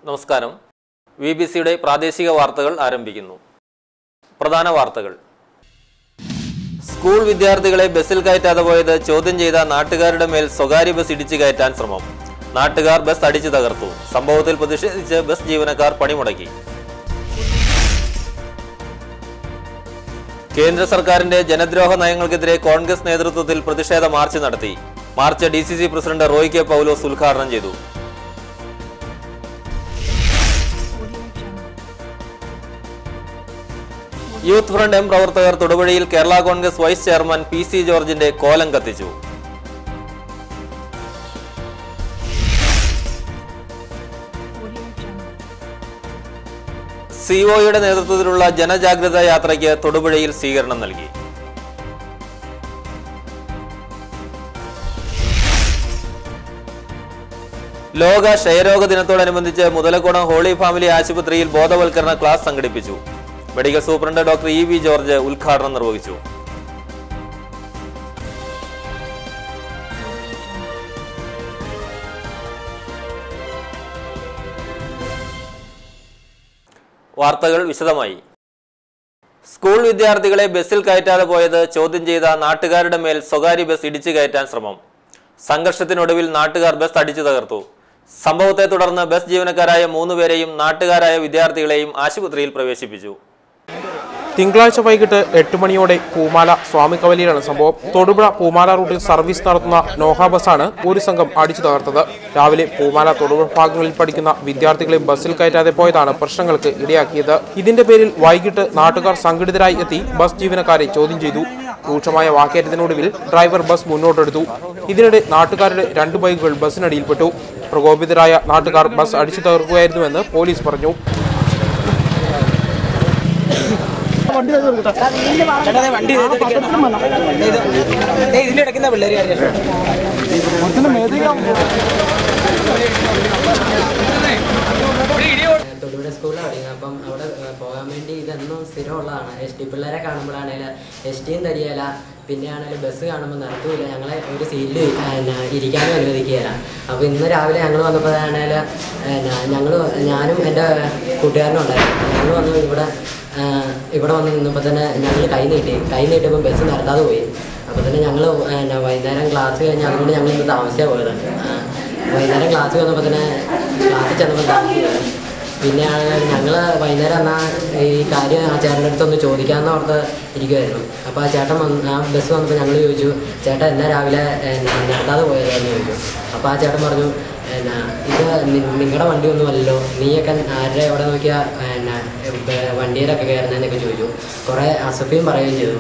നമസ്കാരം. വിബിസിയുടെ പ്രാദേശിക വാർത്തകൾ ആരംഭിക്കുന്നു. പ്രധാന വാർത്തകൾ. സ്കൂൾ വിദ്യാർത്ഥികളെ ബസ്സിൽ കയറ്റാതെ പോയത് ചോദ്യം ചെയ്ത നാട്ടുകാരുടെ മേൽ സ്വകാര്യ ബസ് ഇടിച്ചു കയറ്റാൻ ശ്രമം. നാട്ടുകാർ ബസ് അടിച്ചു തകർത്തു. സംഭവത്തിൽ പ്രതിഷേധിച്ച് ബസ് ജീവനക്കാർ പണിമുടക്കി. കേന്ദ്ര സർക്കാരിന്റെ ജനദ്രോഹ നയങ്ങൾക്കെതിരെ കോൺഗ്രസ് നേതൃത്വത്തിൽ പ്രതിഷേധ മാർച്ച് നടത്തി. March DCC president Roy K Paulose ഉദ്ഘാടനം ചെയ്തു. യൂത്ത് ഫ്രണ്ട് എം പ്രവർത്തകർ തൊടുപുഴയിൽ Kerala congress vice chairman PC ജോർജിന്റെ കോലം കത്തിച്ചു. COയുടെ നേതൃത്വത്തിലുള്ള ജനജാഗ്രതാ യാത്രയ്ക്ക് തൊടുപുഴയിൽ സ്വീകരണം നൽകി. ലോക ക്ഷയരോഗ ദിനത്തോടനുബന്ധിച്ച് മുതലക്കോണം ഹോളി ഫാമിലി ആശുപത്രിയിൽ ബോധവൽക്കരണ ക്ലാസ് സംഘടിപ്പിച്ചു. Medical superintendent doctor EV George ഉദ്ഘാടനം നിർവഹിച്ചു. വാർത്തകൾ വിശദമായി. സ്കൂൾ വിദ്യാർത്ഥികളെ ബസ്സിൽ കയറ്റാതെ പോയത് ചോദ്യം ചെയ്ത നാട്ടുകാരുടെ മേൽ സ്വകാര്യ ബസ് ഇടിച്ചു കയറ്റാൻ ശ്രമം. സംഘർഷത്തിനൊടുവിൽ നാട്ടുകാർ ബസ് അടിച്ചു തകർത്തു. സംഭവത്തെ തുടർന്ന് ബസ് ജീവനക്കാരായ 3 പേരെയും നാട്ടുകാരായ വിദ്യാർത്ഥികളെയും ആശുപത്രിയിൽ പ്രവേശിപ്പിച്ചു. തിങ്കളാഴ്ച വൈകിട്ട് 8 മണിയോടെ പൂമാല സ്വാമിക്കവലിയിലാണ് സംഭവം. തൊടുപുഴ പൂമാല റൂട്ടിൽ സർവീസ് നടത്തുന്ന നോഹ ബസ്സാണ് ഒരു സംഘം അടിച്ചു തകർത്തത്. രാവിലെ പൂമാല തൊടുപുഴ ഭാഗങ്ങളിൽ പഠിക്കുന്ന വിദ്യാർത്ഥികളെ ബസ്സിൽ കയറ്റാതെ പോയതാണ് പ്രശ്നങ്ങൾക്ക് ഇടയാക്കിയത്. ഇതിന്റെ പേരിൽ വൈകിട്ട് നാട്ടുകാർ സംഘടിതരായി എത്തി ബസ് ജീവനക്കാരെ ചോദ്യം ചെയ്തു. രൂക്ഷമായ വാക്കേറ്റത്തിനൊടുവിൽ ഡ്രൈവർ ബസ് മുന്നോട്ടെടുത്തു. ഇതിനിടെ നാട്ടുകാരുടെ 2 ബൈക്കുകൾ ബസ്സിനടിയിൽപ്പെട്ടു. പ്രകോപിതരായ നാട്ടുകാർ ബസ് അടിച്ചു തകർക്കുകയായിരുന്നുവെന്ന് പോലീസ് പറഞ്ഞു. തൊടുപുഴ സ്കൂളിലാണ് പഠിക്കുന്നത്. അപ്പം അവിടെ പോകാൻ വേണ്ടി ഇതെന്നും സ്ഥിരമുള്ളതാണ്. ST പിള്ളേരെ കാണുമ്പോഴാണേൽ STയും തരികയില്ല, പിന്നെ ആണെങ്കിലും ബസ് കാണുമ്പോൾ നിർത്തൂല, ഞങ്ങളെ ഒരു സീറ്റിൽ ഇരിക്കാനും അനുവദിക്കുകയില്ല. അപ്പോൾ ഇന്ന് രാവിലെ ഞങ്ങൾ വന്നപ്പോഴാണേൽ ഞാനും എൻ്റെ കൂട്ടുകാരനും ഉണ്ടായിരുന്നു. ഞങ്ങൾ വന്ന് ഇവിടെ വന്ന് നിന്നപ്പോൾ തന്നെ ഞങ്ങൾ കൈ നീട്ടിയപ്പോൾ ബസ് നിർത്താതെ പോയി. അപ്പോൾ തന്നെ ഞങ്ങൾ വൈകുന്നേരം ക്ലാസ് കഴിഞ്ഞ് അതുകൊണ്ട് ഞങ്ങൾ ഇന്ന് താമസിച്ചാണ് പോയത്. വൈകുന്നേരം ക്ലാസ് വന്നപ്പോൾ തന്നെ ക്ലാസ്സിൽ ചെന്നപ്പോൾ താമസിച്ചു. പിന്നെ ഞങ്ങൾ വൈകുന്നേരം എന്നാൽ ഈ കാര്യം ആ ചേട്ടൻ്റെ അടുത്തൊന്ന് ചോദിക്കാമെന്ന് ഓർത്ത് ഇരിക്കുമായിരുന്നു. അപ്പോൾ ആ ചേട്ടൻ ആ ബസ് വന്നപ്പോൾ ഞങ്ങൾ ചോദിച്ചു, ചേട്ടാ എന്നാ രാവിലെ നിർത്താതെ പോയതെന്ന് ചോദിച്ചു. അപ്പോൾ ആ ചേട്ടൻ പറഞ്ഞു, ഇത് നിങ്ങളുടെ വണ്ടിയൊന്നുമല്ലല്ലോ, നീയൊക്കെ ആരുടെ എവിടെ നോക്കിയാൽ വണ്ടിയിലൊക്കെ കയറുന്നതെന്നൊക്കെ ചോദിച്ചു. കുറേ അസഭ്യം പറയുകയും ചെയ്തു.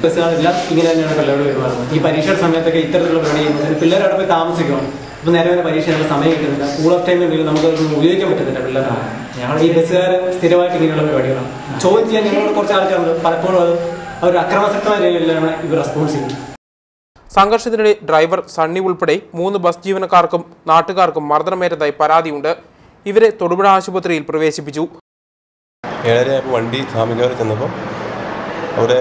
ബസ്സുകളെല്ലാം ഇങ്ങനെ തന്നെയാണ് പിള്ളേരോട് പെരുമാറുന്നത്. ഈ പരീക്ഷയുടെ സമയത്തൊക്കെ ഇത്തരത്തിലുള്ള പണി ചെയ്യുമ്പോൾ പിള്ളേർ അവിടെ പോയി താമസിക്കണം. ഇപ്പോൾ നേരെ പരീക്ഷ സമയം കിട്ടുന്നില്ല, കൂൾ ഓഫ് ടൈം ഉണ്ടെങ്കിൽ നമുക്ക് ഉപയോഗിക്കാൻ പറ്റുന്നില്ല പിള്ളേരാണ്. ഞങ്ങൾ ഈ ബസ്സുകാർ സ്ഥിരമായിട്ട് ഇങ്ങനെയുള്ള പരിപാടികളാണ്. ചോദ്യം ചെയ്യാൻ ഞങ്ങളോട് കുറച്ച് ആൾക്കാരുണ്ട്. പലപ്പോഴും അവർ അക്രമാസക്തമായ രീതിയിലാണ് ഇവർ റെസ്പോൺസ് ചെയ്യുന്നത്. സംഘർഷത്തിനിടെ ഡ്രൈവർ സണ്ണി ഉൾപ്പെടെ 3 ബസ് ജീവനക്കാർക്കും നാട്ടുകാർക്കും മർദ്ദനമേറ്റതായി പരാതിയുണ്ട്. ഇവരെ തൊടുപുഴ ആശുപത്രിയിൽ പ്രവേശിപ്പിച്ചു. 7:30 വണ്ടി സ്വാമിക്കവലിൽ ചെന്നപ്പോൾ അവിടെ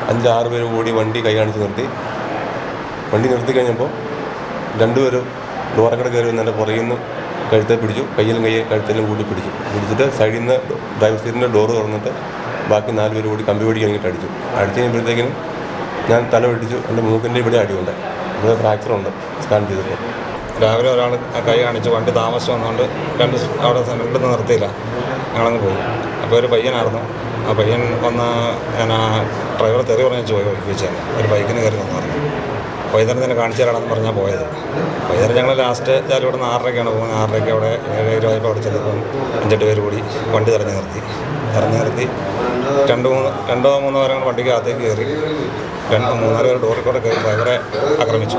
5-6 പേര് കൂടി വണ്ടി കൈ കാണിച്ച് നിർത്തി. വണ്ടി നിർത്തി കഴിഞ്ഞപ്പോൾ 2 പേരും ഡോറക്കട കയറി വന്ന് എൻ്റെ പുറകിൽ നിന്ന് കഴുത്തെ പിടിച്ചു. കഴുത്തിലും കൂടി പിടിച്ചിട്ട് സൈഡിൽ നിന്ന് ഡ്രൈവർ സീറ്റിൻ്റെ ഡോറ് തുറന്നിട്ട് ബാക്കി 4 പേര് കൂടി കമ്പി പിടിക്കാൻ വേണ്ടിയിട്ട് അടിച്ചു കഴിയുമ്പോഴത്തേക്കിനും ഞാൻ തല വെട്ടിച്ചു. എൻ്റെ മൂക്കിൻ്റെ ഇവിടെ അടിയുണ്ട്, ഇവിടെ ഫ്രാക്ചറുണ്ട് സ്കാൻ ചെയ്തപ്പോൾ. രാവിലെ ഒരാൾ കൈ കാണിച്ച് വണ്ടി താമസിച്ച് വന്നുകൊണ്ട് അവിടെ രണ്ടിടത്ത് നിർത്തിയില്ല, ഞങ്ങളങ്ങ് പോയി. അപ്പോൾ ഒരു പയ്യനായിരുന്നു. ആ പയ്യൻ വന്ന് ഡ്രൈവർ തെറി പറഞ്ഞ് ചോദിച്ചു ഒരു ബൈക്കിന് കയറി വന്നു പറഞ്ഞു. വൈകുന്നേരം തന്നെ കാണിച്ചു തരാണെന്ന് പറഞ്ഞാൽ പോയത്. വൈകുന്നേരം ഞങ്ങൾ ലാസ്റ്റ് ഇവിടെ നിന്ന് 6:30ക്കാണ് പോകുന്നത്. 6:30 അവിടെ 7:20 അവിടെ ചെന്നപ്പം 5-8 പേര് കൂടി വണ്ടി തെരഞ്ഞു നിർത്തി 2-3 പേരെ വണ്ടിക്ക് അകത്തേക്ക് കയറി 2-3 പേര് ഡോറിൽ കൂടെ കയറി ഡ്രൈവറെ ആക്രമിച്ചു.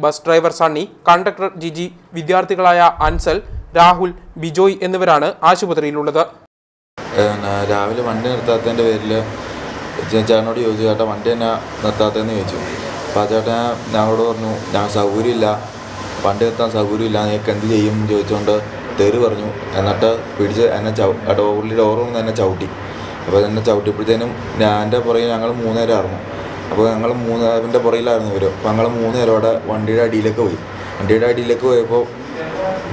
Bus driver Sunny, conductor Jiji, വിദ്യാർത്ഥികളായ അൻസൽ, രാഹുൽ, ബിജോയ് എന്നിവരാണ് ആശുപത്രിയിലുള്ളത്. രാവിലെ വണ്ടി നിർത്താത്തതിൻ്റെ പേരിൽ ചേട്ടനോട് ചോദിച്ചു, ചേട്ടാ വണ്ടി തന്നെ നിർത്താത്തതെന്ന് ചോദിച്ചു. അപ്പോൾ ആ ചേട്ടൻ ഞങ്ങളോട് പറഞ്ഞു, ഞാൻ സൗകര്യമില്ല, വണ്ടി നിർത്താൻ സൗകര്യമില്ല, നിങ്ങൾക്ക് എന്ത് ചെയ്യും എന്ന് ചോദിച്ചുകൊണ്ട് തെറി പറഞ്ഞു. എന്നിട്ട് പിടിച്ച് എന്നെ പുള്ളിയുടെ ഓർമ്മ എന്നെ ചവിട്ടി. അപ്പോൾ എന്നെ ചവിട്ടിയപ്പോഴത്തേനും എൻ്റെ പുറകെ ഞങ്ങൾ 3 പേരായിരുന്നു. അപ്പോൾ ഞങ്ങൾ 3 പേരുടെ പുറകിലായിരുന്നു ഇവർ. അപ്പോൾ ഞങ്ങൾ 3 പേരോടെ വണ്ടിയുടെ അടിയിലേക്ക് പോയി. വണ്ടിയുടെ അടിയിലേക്ക് പോയപ്പോൾ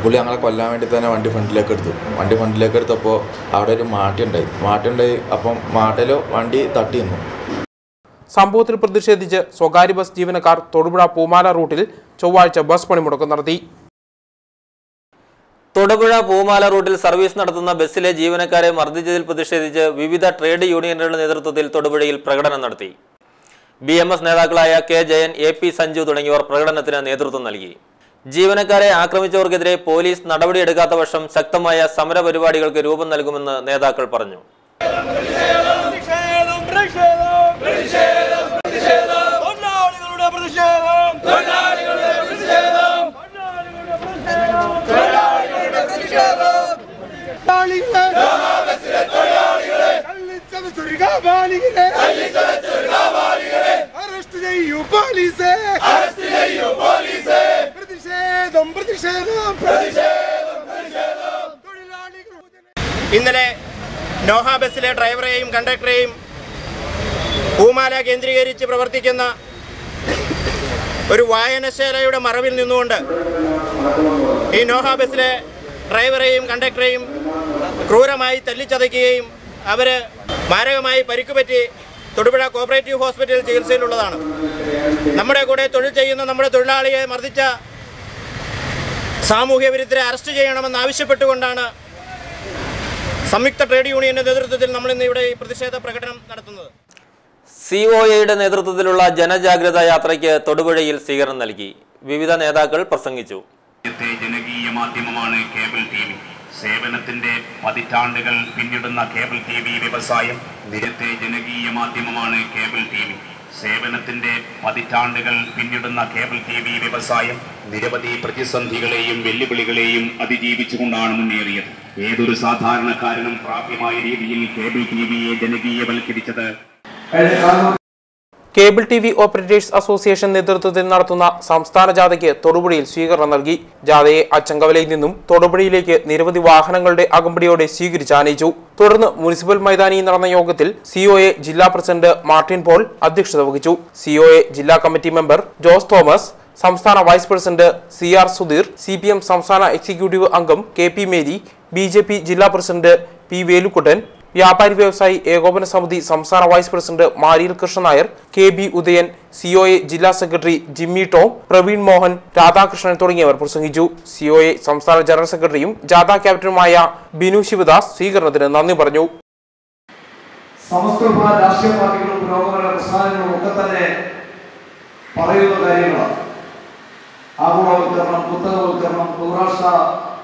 പുള്ളി ഞങ്ങളെ കൊല്ലാൻ വേണ്ടി തന്നെ വണ്ടി ഫ്രണ്ടിലേക്ക് എടുത്തപ്പോൾ അവിടെ ഒരു മാറ്റുണ്ടായി. അപ്പം മാട്ടിൽ വണ്ടി തട്ടി നിന്നു. സംഭവത്തിൽ പ്രതിഷേധിച്ച് സ്വകാര്യ ബസ് ജീവനക്കാർ തൊടുപുഴ പൂമാല റൂട്ടിൽ ചൊവ്വാഴ്ച ബസ് പണിമുടക്ക് നടത്തി. തൊടുപുഴ പൂമാല റൂട്ടിൽ സർവീസ് നടത്തുന്ന ബസ്സിലെ ജീവനക്കാരെ മർദ്ദിച്ചതിൽ പ്രതിഷേധിച്ച് വിവിധ ട്രേഡ് യൂണിയനുകളുടെ നേതൃത്വത്തിൽ തൊടുപുഴയിൽ പ്രകടനം നടത്തി. BMS നേതാക്കളായ K. ജയൻ, AP സഞ്ജു തുടങ്ങിയവർ പ്രകടനത്തിന് നേതൃത്വം നൽകി. ജീവനക്കാരെ ആക്രമിച്ചവർക്കെതിരെ പോലീസ് നടപടിയെടുക്കാത്ത പക്ഷം ശക്തമായ സമര പരിപാടികൾക്ക് രൂപം നൽകുമെന്ന് നേതാക്കൾ പറഞ്ഞു. ഇന്നലെ നോഹ ബസ്സിലെ ഡ്രൈവറെയും കണ്ടക്ടറെയും പൂമാല കേന്ദ്രീകരിച്ച് പ്രവർത്തിക്കുന്ന ഒരു വായനശാലയുടെ മറവിൽ നിന്നുകൊണ്ട് ഈ നോഹ ബസ്സിലെ ഡ്രൈവറെയും കണ്ടക്ടറെയും ക്രൂരമായി തല്ലിച്ചതയ്ക്കുകയും അവർ മാരകമായി പരിക്കുപറ്റി തൊടുപുഴ കോപ്പറേറ്റീവ് ഹോസ്പിറ്റലിൽ ചികിത്സയിലുള്ളതാണ്. നമ്മുടെ കൂടെ തൊഴിൽ ചെയ്യുന്ന നമ്മുടെ തൊഴിലാളിയെ മർദ്ദിച്ച സാമൂഹ്യ വിരുദ്ധരെ അറസ്റ്റ് ചെയ്യണമെന്ന് ആവശ്യപ്പെട്ടുകൊണ്ടാണ് സംയുക്ത ട്രേഡ് യൂണിയന്റെ നേതൃത്വത്തിൽ നമ്മൾ ഇന്ന് ഇവിടെ ഈ പ്രതിഷേധ പ്രകടനം നടത്തുന്നത്. COAയുടെ നേതൃത്വത്തിലുള്ള ജനജാഗ്രത യാത്രയ്ക്ക് തൊടുപുഴയിൽ സ്വീകരണം നൽകി. വിവിധ നേതാക്കൾ പ്രസംഗിച്ചു. ജനകീയ മാധ്യമമാണ് കേബിൾ TV. സേവനത്തിന്റെ പതിറ്റാണ്ടുകൾ പിന്നിടുന്ന കേബിൾ TV വ്യവസായം നിരത്തെ ജനകീയ മാധ്യമമാണ് കേബിൾ TV. സേവനത്തിന്റെ പതിറ്റാണ്ടുകൾ പിന്നിടുന്ന കേബിൾ TV വ്യവസായം നിരവധി പ്രതിസന്ധികളെയും വെല്ലുവിളികളെയും അതിജീവിച്ചുകൊണ്ടാണ് മുന്നേറിയത്. ഏതൊരു സാധാരണക്കാരനും പ്രാപ്യമായ രീതിയിൽ കേബിൾ TVയെ ജനകീയവൽക്കരിച്ചത്. കേബിൾ TV ഓപ്പറേറ്റേഴ്സ് അസോസിയേഷൻ നേതൃത്വത്തിൽ നടത്തുന്ന സംസ്ഥാന ജാഥയ്ക്ക് തൊടുപുഴയിൽ സ്വീകരണം നൽകി. ജാഥയെ അച്ചങ്കവലയിൽ നിന്നും തൊടുപുഴയിലേക്ക് നിരവധി വാഹനങ്ങളുടെ അകമ്പടിയോടെ സ്വീകരിച്ച് ആനയിച്ചു. തുടർന്ന് മുനിസിപ്പൽ മൈതാനിയിൽ നടന്ന യോഗത്തിൽ COA ജില്ലാ പ്രസിഡന്റ് മാർട്ടിൻ പോൾ അധ്യക്ഷത വഹിച്ചു. COA ജില്ലാ കമ്മിറ്റി മെമ്പർ ജോസ് തോമസ്, സംസ്ഥാന vice president CR Sudheer, CPM സംസ്ഥാന എക്സിക്യൂട്ടീവ് അംഗം KP മേരി, BJP ജില്ലാ പ്രസിഡന്റ് P വേലുക്കുട്ടൻ, വ്യാപാരി വ്യവസായി ഏകോപന സമിതി സംസ്ഥാന vice president Mariyil Krishnan Nair, KB Udayan, COA ജില്ലാ സെക്രട്ടറി ജിമ്മി ടോം, പ്രവീൺ മോഹൻ, രാധാകൃഷ്ണൻ തുടങ്ങിയവർ പ്രസംഗിച്ചു. COA സംസ്ഥാന ജനറൽ സെക്രട്ടറിയും ജാഥ ക്യാപ്റ്റനുമായ ബിനു ശിവദാസ് സ്വീകരണത്തിന് നന്ദി പറഞ്ഞു. സമസ്ത രാഷ്ട്രീയ പാർട്ടികളും പുരോഗമന പ്രസ്ഥാനങ്ങളും ഒക്കെ തന്നെ പറയുന്ന കാര്യങ്ങളാണ്. ആഗോളവൽക്കരണം, പുസ്തകവൽക്കരണം, ബഹുരാഷ്ട്ര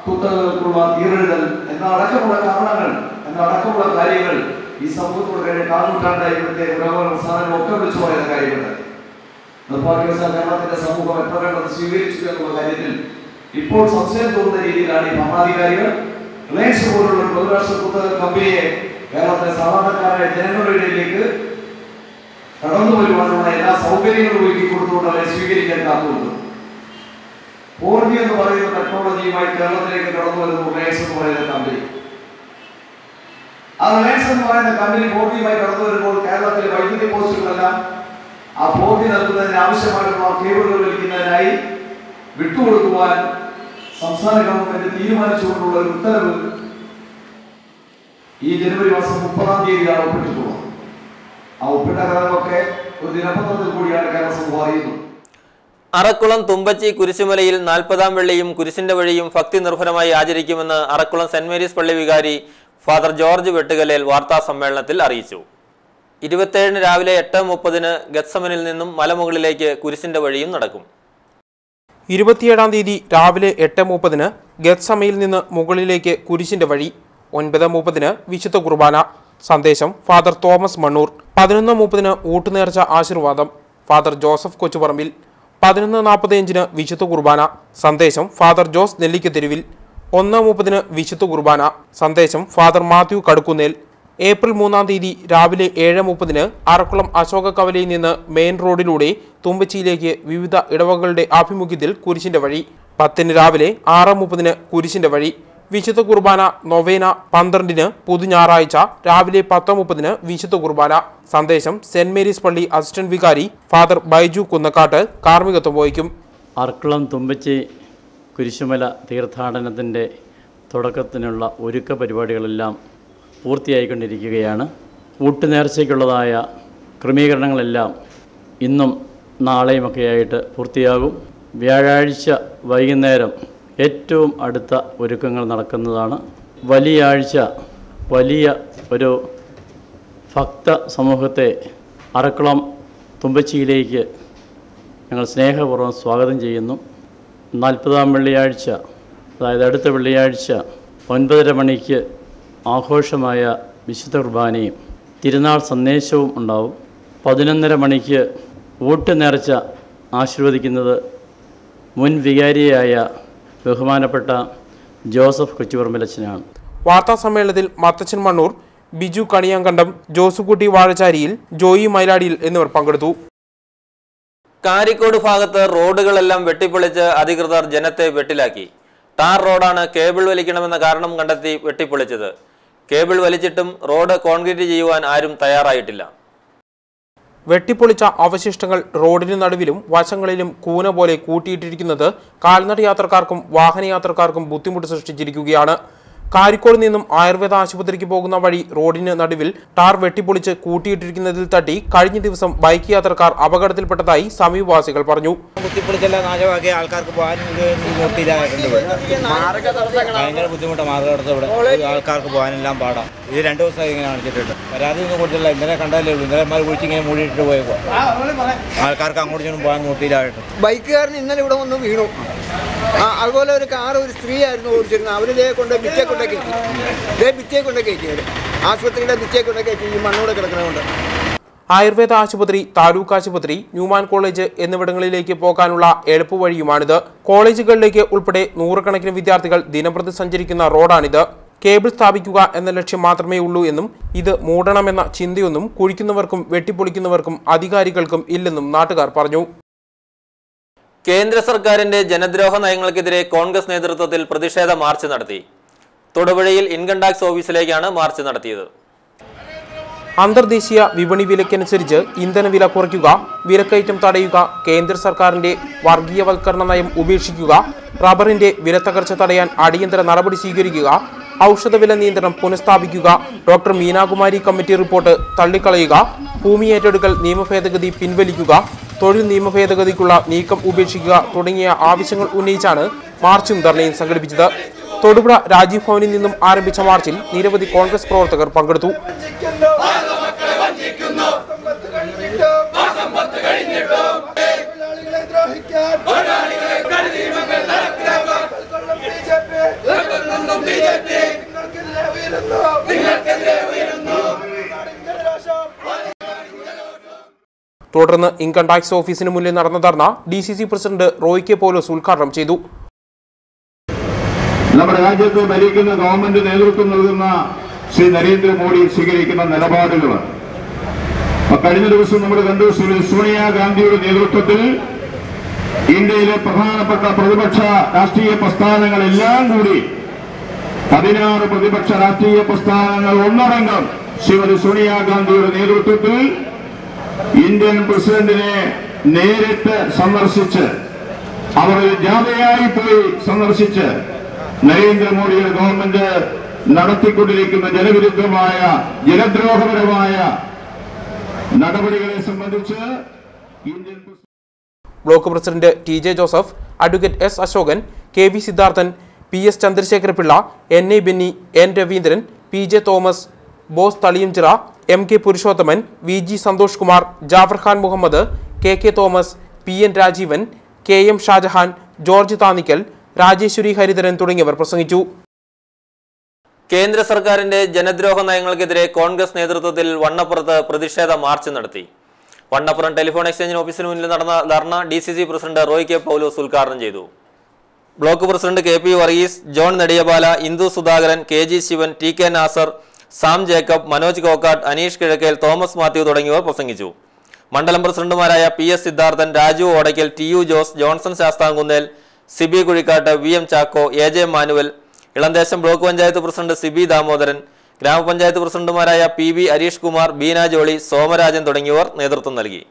കുത്തകകൾക്കുള്ള തീരെഴുതൽ എന്നടക്കമുള്ള കാരണങ്ങൾ എന്നടക്കമുള്ള കാര്യങ്ങൾ ഈ സമൂഹത്തോട് കഴിഞ്ഞ കാലൂറ്റാണ്ടായി ഇവിടുത്തെ പുരോഗമന പ്രസ്ഥാനങ്ങൾ ഒക്കെ വിളിച്ചു പറയുന്ന കാര്യങ്ങൾ നിർഭാഗ്യവശാൽ കേരളത്തിന്റെ സമൂഹം എത്ര കണ്ടെന്ന് സ്വീകരിച്ചു എന്നുള്ള കാര്യത്തിൽ ഇപ്പോൾ സംശയം തോന്നുന്ന രീതിയിലാണ് ഈ ഭരണാധികാരികൾ റിലയൻസ് പോലുള്ള ഒരു ബഹുരാഷ്ട്ര കുത്തക കമ്പനിയെ കേരളത്തിലെ സാധാരണക്കാരായ ജനങ്ങളുടെ ഇടയിലേക്ക് കടന്നു വരുവാനുള്ള എല്ലാ സൗകര്യങ്ങളും ഒരുക്കി കൊടുത്തുകൊണ്ട് അവരെ സ്വീകരിക്കാൻ കാത്തുകൊണ്ടു. 4G എന്ന് പറയുന്ന ടെക്നോളജിയുമായി കേരളത്തിലേക്ക് കടന്നു വരുന്നു റിലയൻസ് എന്ന് പറയുന്ന കമ്പനി. ആ റിലയൻസ് എന്ന് പറയുന്ന കമ്പനി 4Gയുമായി കടന്നു വരുമ്പോൾ കേരളത്തിലെ വൈദ്യുതി പോസ്റ്റുകളെല്ലാം ആ 4G നൽകുന്നതിന് ആവശ്യമായിട്ടുള്ള കേബിളുകൾ വലിക്കുന്നതിനായി വിട്ടുകൊടുക്കുവാൻ സംസ്ഥാന ഗവൺമെന്റ് തീരുമാനിച്ചുകൊണ്ടുള്ള ഒരു ഉത്തരവ് ഈ ജനുവരി മാസം 30-ാം തീയതിയാണ് ഒപ്പിട്ടിട്ടുള്ളത്. ആ ഒപ്പിട്ട കാലമൊക്കെ ഒരു ദിനപത്രത്തിൽ കൂടിയാണ് കേരള സമൂഹം അറിയുന്നത്. അറക്കുളം തുമ്പച്ചി കുരിശുമലയിൽ 40-ാം വെള്ളിയും കുരിശിന്റെ വഴിയും ഭക്തി നിർഭരമായി ആചരിക്കുമെന്ന് അറക്കുളം സെന്റ് മേരീസ് പള്ളി വികാരി ഫാദർ ജോർജ് വെട്ടുകല്ലേൽ വാർത്താ സമ്മേളനത്തിൽ അറിയിച്ചു. 27 രാവിലെ 8:30 ഗത്സമനിൽ നിന്നും മലമുകളിലേക്ക് കുരിശിന്റെ വഴിയും നടക്കും. 27-ാം തീയതി രാവിലെ 8:30 ഗത്സമയിൽ നിന്ന് മുകളിലേക്ക് കുരിശിന്റെ വഴി. 9:30 വിശുദ്ധ കുർബാന. സന്ദേശം ഫാദർ തോമസ് മണ്ണൂർ. 11:30 ഊട്ടുനേർച്ച ആശീർവാദം ഫാദർ ജോസഫ് കൊച്ചുപറമ്പിൽ. 11:45 വിശുദ്ധ കുർബാന. സന്ദേശം ഫാദർ ജോസ് നെല്ലിക്കത്തെരുവിൽ. 1:30 വിശുദ്ധ കുർബാന. സന്ദേശം ഫാദർ മാത്യു കടുക്കുന്നേൽ. ഏപ്രിൽ 3-ാം തീയതി രാവിലെ 7:30 അറക്കുളം അശോക കവലയിൽ നിന്ന് മെയിൻ റോഡിലൂടെ തുമ്പച്ചിയിലേക്ക് വിവിധ ഇടവകളുടെ ആഭിമുഖ്യത്തിൽ കുരിശിന്റെ വഴി. 10 രാവിലെ 6:30 കുരിശിന്റെ വഴി. വിശുദ്ധ കുർബാന നൊവേന 12 പുതു ഞായറാഴ്ച രാവിലെ 10:30 വിശുദ്ധ കുർബാന. സന്ദേശം സെന്റ് മേരീസ് പള്ളി അസിസ്റ്റന്റ് വികാരി ഫാദർ ബൈജു കുന്നക്കാട്ട് കാർമ്മികത്വം വഹിക്കും. അറക്കുളം തുമ്പച്ചി കുരിശുമല തീർത്ഥാടനത്തിൻ്റെ തുടക്കത്തിനുള്ള ഒരുക്ക പരിപാടികളെല്ലാം പൂർത്തിയായിക്കൊണ്ടിരിക്കുകയാണ്. ഊട്ടുനേർച്ചയ്ക്കുള്ളതായ ക്രമീകരണങ്ങളെല്ലാം ഇന്നും നാളെയുമൊക്കെയായിട്ട് പൂർത്തിയാകും. വ്യാഴാഴ്ച വൈകുന്നേരം ഏറ്റവും അടുത്ത ഒരുക്കങ്ങൾ നടക്കുന്നതാണ്. വലിയാഴ്ച വലിയ ഒരു ഭക്ത സമൂഹത്തെ അറക്കുളം തുമ്പച്ചിയിലേക്ക് ഞങ്ങൾ സ്നേഹപൂർവ്വം സ്വാഗതം ചെയ്യുന്നു. 40-ാം വെള്ളിയാഴ്ച, അതായത് അടുത്ത വെള്ളിയാഴ്ച 9:30 മണിക്ക് ആഘോഷമായ വിശുദ്ധ കുർബാനയും തിരുനാൾ സന്ദേശവും ഉണ്ടാവും. 11:30 മണിക്ക് ഊട്ടുനേർച്ച ആശീർവദിക്കുന്നത് മുൻ വികാരിയായ ബഹുമാനപ്പെട്ട ജോസഫ് കൊച്ചുപറമ്പിലച്ചനാണ്. വാർത്താ സമ്മേളനത്തിൽ മത്തച്ചൻ മണ്ണൂർ, ബിജു കണിയാങ്കണ്ടം, ജോസുകുട്ടി വാഴച്ചാരിയിൽ, ജോയി മൈലാടിയിൽ എന്നിവർ പങ്കെടുത്തു. കാരിക്കോട് ഭാഗത്ത് റോഡുകളെല്ലാം വെട്ടിപ്പൊളിച്ച് അധികൃതർ ജനത്തെ വെട്ടിലാക്കി. ടാർ റോഡാണ് കേബിൾ വലിക്കണമെന്ന കാരണം കണ്ടെത്തി വെട്ടിപ്പൊളിച്ചത്. കേബിൾ വലിച്ചിട്ടും റോഡ് കോൺക്രീറ്റ് ചെയ്യുവാൻ ആരും തയ്യാറായിട്ടില്ല. വെട്ടിപ്പൊളിച്ച അവശിഷ്ടങ്ങൾ റോഡിന് നടുവിലും വശങ്ങളിലും കൂന പോലെ കൂട്ടിയിട്ടിരിക്കുന്നത് കാൽനട യാത്രക്കാർക്കും വാഹനയാത്രക്കാർക്കും ബുദ്ധിമുട്ട് സൃഷ്ടിച്ചിരിക്കുകയാണ്. കാരിക്കോട് നിന്നും ആയുർവേദ ആശുപത്രിക്ക് പോകുന്ന വഴി റോഡിന് നടുവിൽ ടാർ വെട്ടിപ്പൊളിച്ച് കൂട്ടിയിട്ടിരിക്കുന്നതിൽ തട്ടി കഴിഞ്ഞ ദിവസം ബൈക്ക് യാത്രക്കാർ അപകടത്തിൽപ്പെട്ടതായി സമീപവാസികൾ പറഞ്ഞു. കുത്തിപ്പൊളിച്ചെല്ലാം നാശമാക്കിയ ആൾക്കാർക്ക് പോകാൻ ഭയങ്കര ബുദ്ധിമുട്ടാണ്. മാർഗടത്ത് ഇവിടെ ആൾക്കാർക്ക് പോകാനെല്ലാം പാടാം. ഇത് 2 ദിവസമായി ഇങ്ങനെ കാണിച്ചിട്ടുണ്ട്. പരാതി ഒന്നും കൊടുത്തില്ല. ഇന്നലെ കണ്ടല്ലേ ഉള്ളൂ. ഇന്നലെ കുഴിച്ചിങ്ങനെ മൂടിയിട്ട് പോയപ്പോൾ ആൾക്കാർക്ക് അങ്ങോട്ട് ചെന്നും പോകാൻ നിർത്തിയില്ലായിട്ട്. ബൈക്കുകാരൻ ഇന്നലെ ഇവിടെ വന്ന് വീണു. അതുപോലെ ഒരു കാർ ഒരു സ്ത്രീ ആയിരുന്നു ഓടിച്ചിരുന്നത്. അവരിതേ കൊണ്ട് ഭിത്തിയെ കൊണ്ടേ കയറ്റിയത്. ആശുപത്രിയുടെ ഭിത്തിയെ കൊണ്ടേ കയറ്റി ഈ മണ്ണൂടെ കിടക്കുന്നതുകൊണ്ട്. ആയുർവേദ ആശുപത്രി, താലൂക്ക് ആശുപത്രി, ന്യൂമാൻ കോളേജ് എന്നിവിടങ്ങളിലേക്ക് പോകാനുള്ള എളുപ്പവഴിയുമാണിത്. കോളേജുകളിലേക്ക് ഉൾപ്പെടെ നൂറുകണക്കിന് വിദ്യാർത്ഥികൾ ദിനംപ്രതി സഞ്ചരിക്കുന്ന റോഡാണിത്. കേബിൾ സ്ഥാപിക്കുക എന്ന ലക്ഷ്യം മാത്രമേ ഉള്ളൂ എന്നും ഇത് മൂടണമെന്ന ചിന്തയൊന്നും കുഴിക്കുന്നവർക്കും വെട്ടിപ്പൊളിക്കുന്നവർക്കും അധികാരികൾക്കും ഇല്ലെന്നും നാട്ടുകാർ പറഞ്ഞു. കേന്ദ്ര സർക്കാരിന്റെ ജനദ്രോഹ നയങ്ങൾക്കെതിരെ കോൺഗ്രസ് നേതൃത്വത്തിൽ പ്രതിഷേധ മാർച്ച് നടത്തി. തൊടുപുഴയിൽ ഇൻകം ടാക്സ് ഓഫീസിലേക്കാണ് മാർച്ച് നടത്തിയത്. അന്തർദേശീയ വിപണി വിലയ്ക്കനുസരിച്ച് ഇന്ധനവില കുറയ്ക്കുക, വിലക്കയറ്റം തടയുക, കേന്ദ്ര സർക്കാരിന്റെ വർഗീയവൽക്കരണ നയം ഉപേക്ഷിക്കുക, റബ്ബറിന്റെ വിലത്തകർച്ച തടയാൻ അടിയന്തര നടപടി സ്വീകരിക്കുക, ഔഷധവില നിയന്ത്രണം പുനഃസ്ഥാപിക്കുക, ഡോക്ടർ മീനാകുമാരി കമ്മിറ്റി റിപ്പോർട്ട് തള്ളിക്കളയുക, ഭൂമി ഏറ്റെടുക്കൽ നിയമഭേദഗതി പിൻവലിക്കുക, തൊഴിൽ നിയമഭേദഗതിക്കുള്ള നീക്കം ഉപേക്ഷിക്കുക തുടങ്ങിയ ആവശ്യങ്ങൾ ഉന്നയിച്ചാണ് മാർച്ചും ധർണയും സംഘടിപ്പിച്ചത്. തൊടുപുഴ രാജീവ് ഭവനിൽ നിന്നും ആരംഭിച്ച മാർച്ചിൽ നിരവധി കോൺഗ്രസ് പ്രവർത്തകർ പങ്കെടുത്തു. തുടർന്ന് ഇൻകം ടാക്സ് ഓഫീസിന് മുന്നിൽ നടന്ന dharna DCC president Roy K Paulose ഉദ്ഘാടനം ചെയ്തു. നമ്മുടെ രാജ്യത്ത് ഭരിക്കുന്ന ഗവൺമെന്റ് നേതൃത്വം നൽകുന്ന ശ്രീ നരേന്ദ്രമോദി സ്വീകരിക്കുന്ന നിലപാടുകൾ കഴിഞ്ഞ ദിവസം നമ്മൾ കണ്ടു. ശ്രീ സോണിയാഗാന്ധിയുടെ നേതൃത്വത്തിൽ ഇന്ത്യയിലെ പ്രധാനപ്പെട്ട പ്രതിപക്ഷ രാഷ്ട്രീയ പ്രസ്ഥാനങ്ങളെല്ലാം കൂടി 16 പ്രതിപക്ഷ രാഷ്ട്രീയ പ്രസ്ഥാനങ്ങൾ ഒന്നടങ്കം ശ്രീമതി സോണിയാഗാന്ധിയുടെ നേതൃത്വത്തിൽ ഇന്ത്യൻ പ്രസിഡന്റിനെ നേരിട്ട് സന്ദർശിച്ച് അവർ ജാഥയായി പോയി സന്ദർശിച്ച് നരേന്ദ്രമോദിയുടെ ഗവൺമെന്റ് നടത്തിക്കൊണ്ടിരിക്കുന്ന ജനവിരുദ്ധമായ ജനദ്രോഹപരമായ നടപടികളെ സംബന്ധിച്ച് Indian block president TJ Joseph, advocate S Ashokan, KV Siddharthan, PS Chandrasekharapillai, NA Benny, N Raveendran, PJ Thomas, Bose Thaliyamchira, MK Purushothaman, VG Santhosh Kumar, Jafar Khan Muhammad, KK Thomas, PN Rajeevan, KM Shajahan, George Thanickal, Rajeshwari Haridharan തുടങ്ങിയവർ പ്രസംഗിച്ചു. കേന്ദ്ര സർക്കാരിന്റെ ജനദ്രോഹ നയങ്ങൾക്കെതിരെ കോൺഗ്രസ് നേതൃത്വത്തിൽ വണ്ണപ്പുറത്ത് പ്രതിഷേധ മാർച്ച് നടത്തി. വണ്ണപ്പുറം ടെലിഫോൺ എക്സ്ചേഞ്ച് ഓഫീസിന് മുന്നിൽ നടന്ന dharna DCC president Roy K Paulose ഉദ്ഘാടനം ചെയ്തു. Block president KP Varghese, John Nediyapala, Indu Sudhakaran, KG Shivan, TK Nasar, Sam Jacob, Manoj Kokkattu, Aneesh Kizhakkel, Thomas Mathew തുടങ്ങിയവർ പ്രസംഗിച്ചു. മണ്ഡലം പ്രസിഡന്റുമാരായ PS Siddharthan, Raju Odackal, TU Jose, Johnson Sasthamkunnel, Siby Kuzhikkattu, VM Chacko, AJ Manuel, Elanthesham block panchayat president Siby Damodaran, ഗ്രാമപഞ്ചായത്ത് പ്രസിഡന്റുമാരായ PB അരീഷ് കുമാർ, ബീന ജോളി, സോമരാജൻ തുടങ്ങിയവർ നേതൃത്വം നൽകി.